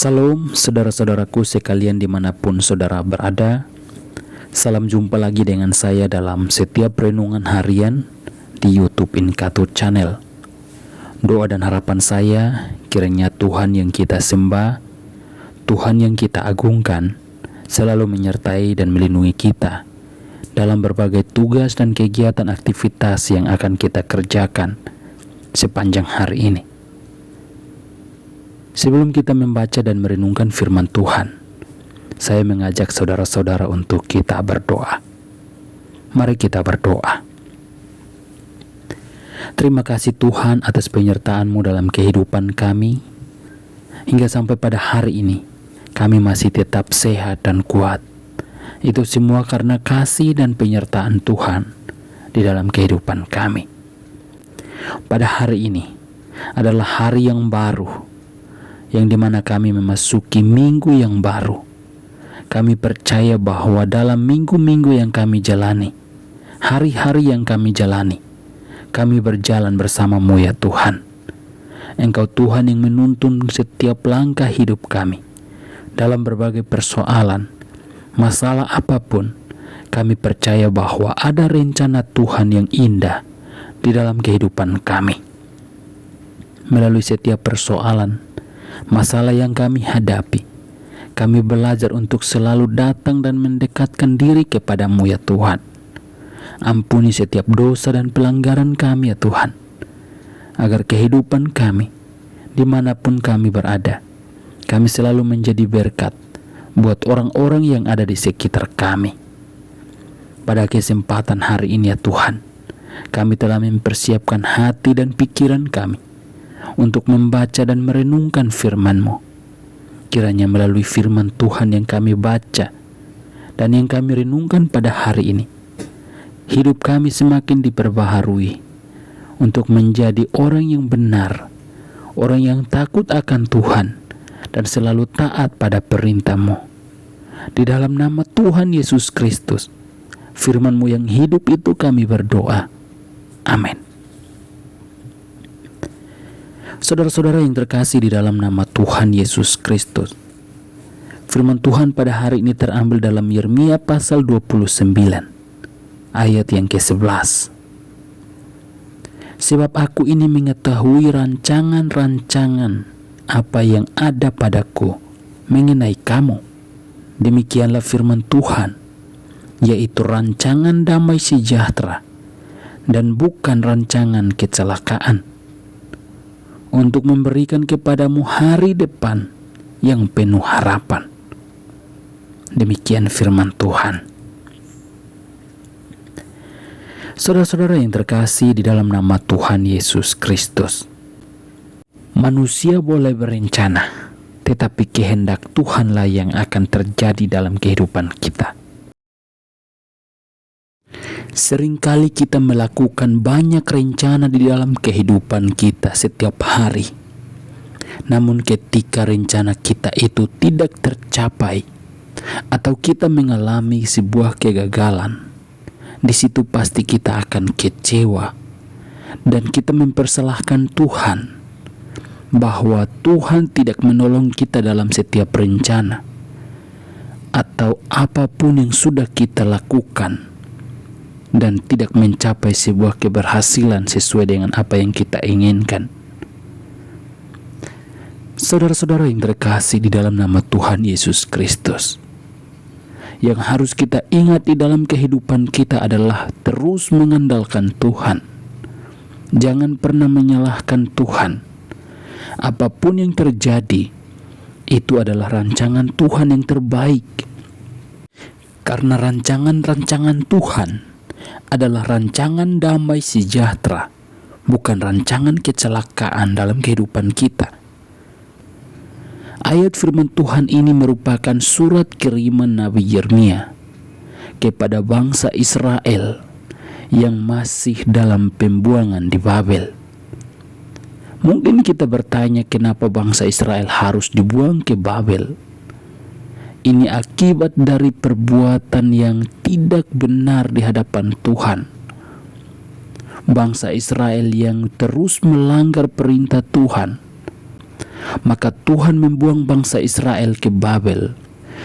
Salam saudara-saudaraku sekalian dimanapun saudara berada. Salam jumpa lagi dengan saya dalam setiap renungan harian di YouTube Inkatur Channel. Doa dan harapan saya kiranya Tuhan yang kita sembah, Tuhan yang kita agungkan selalu menyertai dan melindungi kita dalam berbagai tugas dan kegiatan aktivitas yang akan kita kerjakan sepanjang hari ini. Sebelum kita membaca dan merenungkan firman Tuhan, saya mengajak saudara-saudara untuk kita berdoa. Mari kita berdoa. Terima kasih Tuhan atas penyertaan-Mu dalam kehidupan kami. Hingga sampai pada hari ini, kami masih tetap sehat dan kuat. Itu semua karena kasih dan penyertaan Tuhan di dalam kehidupan kami. Pada hari ini adalah hari yang baru, yang dimana kami memasuki minggu yang baru. Kami percaya bahwa dalam minggu-minggu yang kami jalani, hari-hari yang kami jalani, kami berjalan bersama-Mu ya Tuhan. Engkau Tuhan yang menuntun setiap langkah hidup kami. Dalam berbagai persoalan, masalah apapun, kami percaya bahwa ada rencana Tuhan yang indah di dalam kehidupan kami. Melalui setiap persoalan, masalah yang kami hadapi, kami belajar untuk selalu datang dan mendekatkan diri kepada-Mu ya Tuhan. Ampuni setiap dosa dan pelanggaran kami ya Tuhan, agar kehidupan kami, dimanapun kami berada, kami selalu menjadi berkat buat orang-orang yang ada di sekitar kami. Pada kesempatan hari ini ya Tuhan, kami telah mempersiapkan hati dan pikiran kami untuk membaca dan merenungkan firman-Mu. Kiranya melalui firman Tuhan yang kami baca dan yang kami renungkan pada hari ini, hidup kami semakin diperbaharui untuk menjadi orang yang benar, orang yang takut akan Tuhan dan selalu taat pada perintah-Mu. Di dalam nama Tuhan Yesus Kristus, firman-Mu yang hidup itu kami berdoa. Amin. Saudara-saudara yang terkasih di dalam nama Tuhan Yesus Kristus, firman Tuhan pada hari ini terambil dalam Yeremia pasal 29 ayat yang ke-11. Sebab aku ini mengetahui rancangan-rancangan apa yang ada padaku mengenai kamu. Demikianlah firman Tuhan, yaitu rancangan damai sejahtera dan bukan rancangan kecelakaan, untuk memberikan kepadamu hari depan yang penuh harapan. Demikian firman Tuhan. Saudara-saudara yang terkasih di dalam nama Tuhan Yesus Kristus, manusia boleh berencana, tetapi kehendak Tuhanlah yang akan terjadi dalam kehidupan kita. Seringkali kita melakukan banyak rencana di dalam kehidupan kita setiap hari. Namun ketika rencana kita itu tidak tercapai atau kita mengalami sebuah kegagalan, di situ pasti kita akan kecewa dan kita mempersalahkan Tuhan bahwa Tuhan tidak menolong kita dalam setiap rencana atau apapun yang sudah kita lakukan, dan tidak mencapai sebuah keberhasilan sesuai dengan apa yang kita inginkan. Saudara-saudara yang terkasih di dalam nama Tuhan Yesus Kristus, yang harus kita ingat di dalam kehidupan kita adalah terus mengandalkan Tuhan. Jangan pernah menyalahkan Tuhan. Apapun yang terjadi, itu adalah rancangan Tuhan yang terbaik. Karena rancangan-rancangan Tuhan adalah rancangan damai sejahtera, bukan rancangan kecelakaan dalam kehidupan kita. Ayat firman Tuhan ini merupakan surat kiriman Nabi Yeremia kepada bangsa Israel yang masih dalam pembuangan di Babel. Mungkin kita bertanya, kenapa bangsa Israel harus dibuang ke Babel? Ini akibat dari perbuatan yang tidak benar di hadapan Tuhan. Bangsa Israel yang terus melanggar perintah Tuhan Maka Tuhan membuang bangsa Israel ke Babel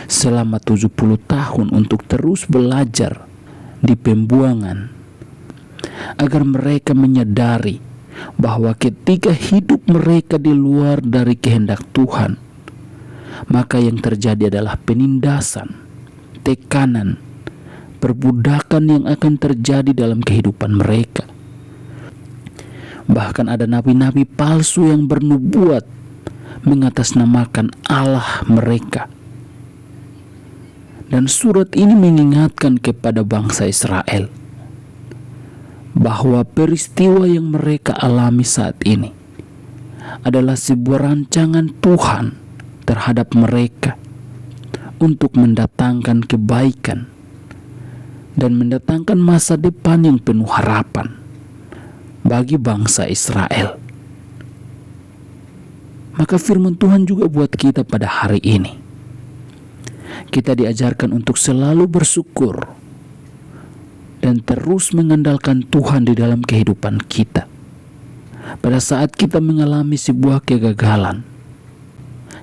selama 70 tahun untuk terus belajar di pembuangan, agar mereka menyadari bahwa ketika hidup mereka di luar dari kehendak Tuhan, maka yang terjadi adalah penindasan, tekanan, perbudakan yang akan terjadi dalam kehidupan mereka. Bahkan ada nabi-nabi palsu yang bernubuat mengatasnamakan Allah mereka. Dan surat ini mengingatkan kepada bangsa Israel bahwa peristiwa yang mereka alami saat ini adalah sebuah rancangan Tuhan terhadap mereka untuk mendatangkan kebaikan dan mendatangkan masa depan yang penuh harapan bagi bangsa Israel. Maka firman Tuhan juga buat kita pada hari ini. Kita diajarkan untuk selalu bersyukur dan terus mengandalkan Tuhan di dalam kehidupan kita. Pada saat kita mengalami sebuah kegagalan,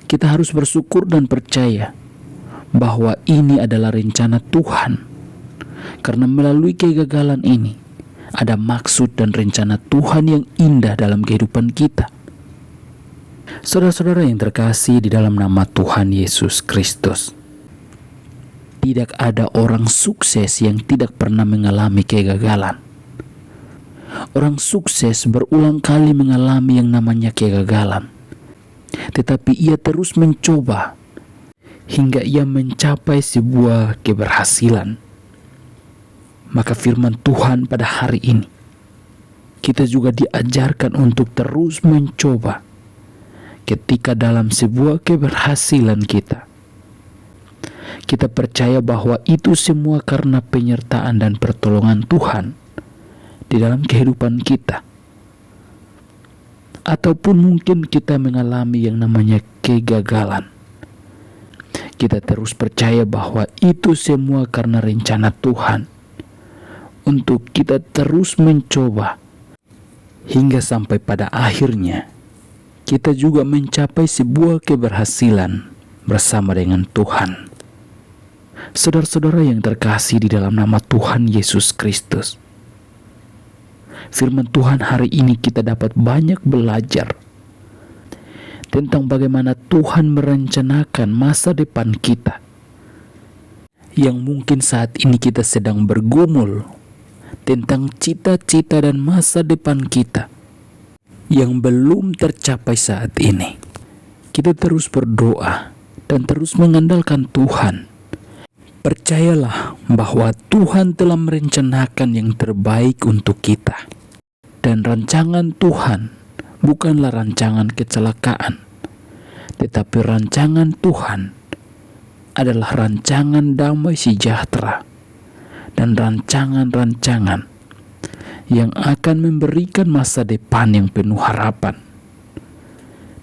kita harus bersyukur dan percaya bahwa ini adalah rencana Tuhan. Karena melalui kegagalan ini ada maksud dan rencana Tuhan yang indah dalam kehidupan kita. Saudara-saudara yang terkasih di dalam nama Tuhan Yesus Kristus, tidak ada orang sukses yang tidak pernah mengalami kegagalan. Orang sukses berulang kali mengalami yang namanya kegagalan, tetapi ia terus mencoba hingga ia mencapai sebuah keberhasilan. Maka firman Tuhan pada hari ini, kita juga diajarkan untuk terus mencoba ketika dalam sebuah keberhasilan kita. Kita percaya bahwa itu semua karena penyertaan dan pertolongan Tuhan di dalam kehidupan kita. Ataupun mungkin kita mengalami yang namanya kegagalan, kita terus percaya bahwa itu semua karena rencana Tuhan untuk kita terus mencoba hingga sampai pada akhirnya kita juga mencapai sebuah keberhasilan bersama dengan Tuhan. Saudara-saudara yang terkasih di dalam nama Tuhan Yesus Kristus, firman Tuhan hari ini kita dapat banyak belajar tentang bagaimana Tuhan merencanakan masa depan kita yang mungkin saat ini kita sedang bergumul tentang cita-cita dan masa depan kita yang belum tercapai saat ini. Kita terus berdoa dan terus mengandalkan Tuhan. Percayalah bahwa Tuhan telah merencanakan yang terbaik untuk kita. Dan rancangan Tuhan bukanlah rancangan kecelakaan, tetapi rancangan Tuhan adalah rancangan damai sejahtera dan rancangan-rancangan yang akan memberikan masa depan yang penuh harapan.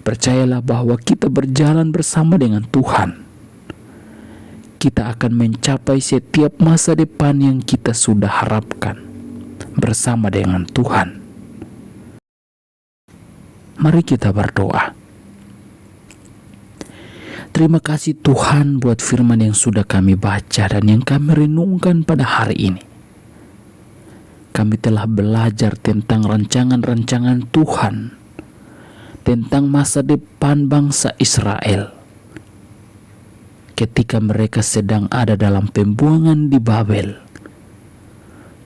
Percayalah bahwa kita berjalan bersama dengan Tuhan, kita akan mencapai setiap masa depan yang kita sudah harapkan bersama dengan Tuhan. Mari kita berdoa. Terima kasih Tuhan buat firman yang sudah kami baca dan yang kami renungkan pada hari ini. Kami telah belajar tentang rancangan-rancangan Tuhan, tentang masa depan bangsa Israel ketika mereka sedang ada dalam pembuangan di Babel.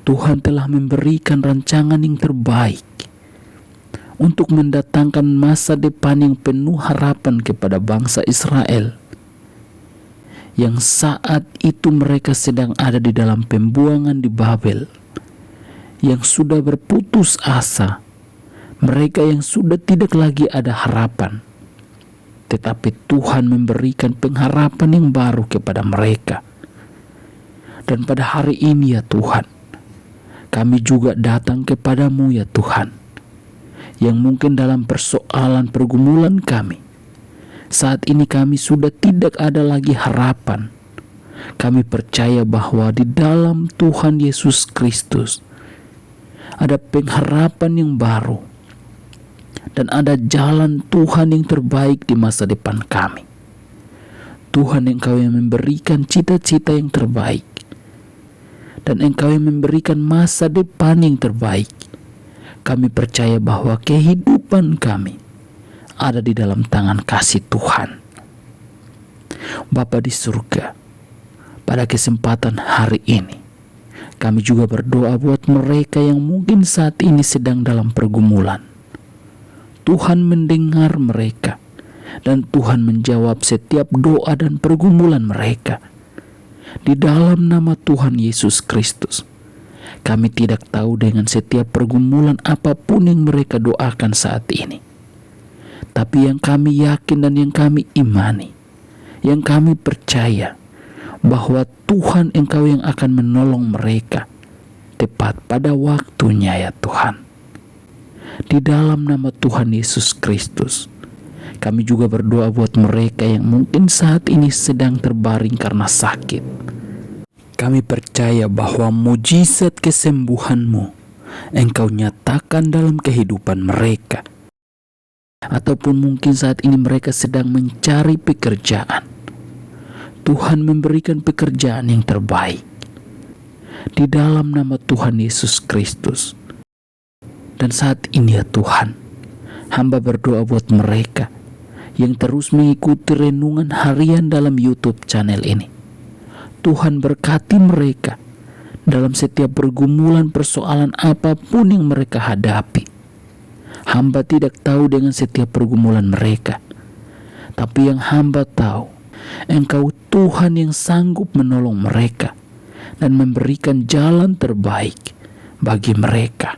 Tuhan telah memberikan rancangan yang terbaik untuk mendatangkan masa depan yang penuh harapan kepada bangsa Israel, yang saat itu mereka sedang ada di dalam pembuangan di Babel, yang sudah berputus asa, mereka yang sudah tidak lagi ada harapan. Tetapi Tuhan memberikan pengharapan yang baru kepada mereka. Dan pada hari ini ya Tuhan, kami juga datang kepadamu ya Tuhan, yang mungkin dalam persoalan pergumulan kami, saat ini kami sudah tidak ada lagi harapan. Kami percaya bahwa di dalam Tuhan Yesus Kristus ada pengharapan yang baru. dan ada jalan Tuhan yang terbaik di masa depan kami. Tuhan, Engkau yang memberikan cita-cita yang terbaik, dan Engkau yang memberikan masa depan yang terbaik. Kami percaya bahwa kehidupan kami ada di dalam tangan kasih Tuhan. Bapa di surga, pada kesempatan hari ini, kami juga berdoa buat mereka yang mungkin saat ini sedang dalam pergumulan. Tuhan mendengar mereka, dan Tuhan menjawab setiap doa dan pergumulan mereka. Di dalam nama Tuhan Yesus Kristus, kami tidak tahu dengan setiap pergumulan apapun yang mereka doakan saat ini. Tapi yang kami yakin dan yang kami imani, yang kami percaya, bahwa Tuhan Engkau yang akan menolong mereka tepat pada waktunya ya Tuhan. Di dalam nama Tuhan Yesus Kristus, kami juga berdoa buat mereka yang mungkin saat ini sedang terbaring karena sakit. Kami percaya bahwa mujizat kesembuhan-Mu Engkau nyatakan dalam kehidupan mereka. Ataupun mungkin saat ini mereka sedang mencari pekerjaan. Tuhan memberikan pekerjaan yang terbaik. Di dalam nama Tuhan Yesus Kristus. Dan saat ini ya Tuhan, hamba berdoa buat mereka yang terus mengikuti renungan harian dalam YouTube channel ini. Tuhan berkati mereka dalam setiap pergumulan persoalan apapun yang mereka hadapi. Hamba tidak tahu dengan setiap pergumulan mereka, tapi yang hamba tahu, Engkau Tuhan yang sanggup menolong mereka dan memberikan jalan terbaik bagi mereka.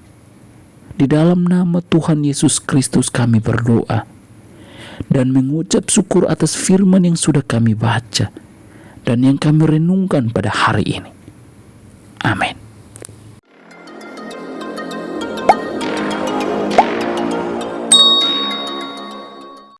Di dalam nama Tuhan Yesus Kristus kami berdoa dan mengucap syukur atas firman yang sudah kami baca dan yang kami renungkan pada hari ini. Amin.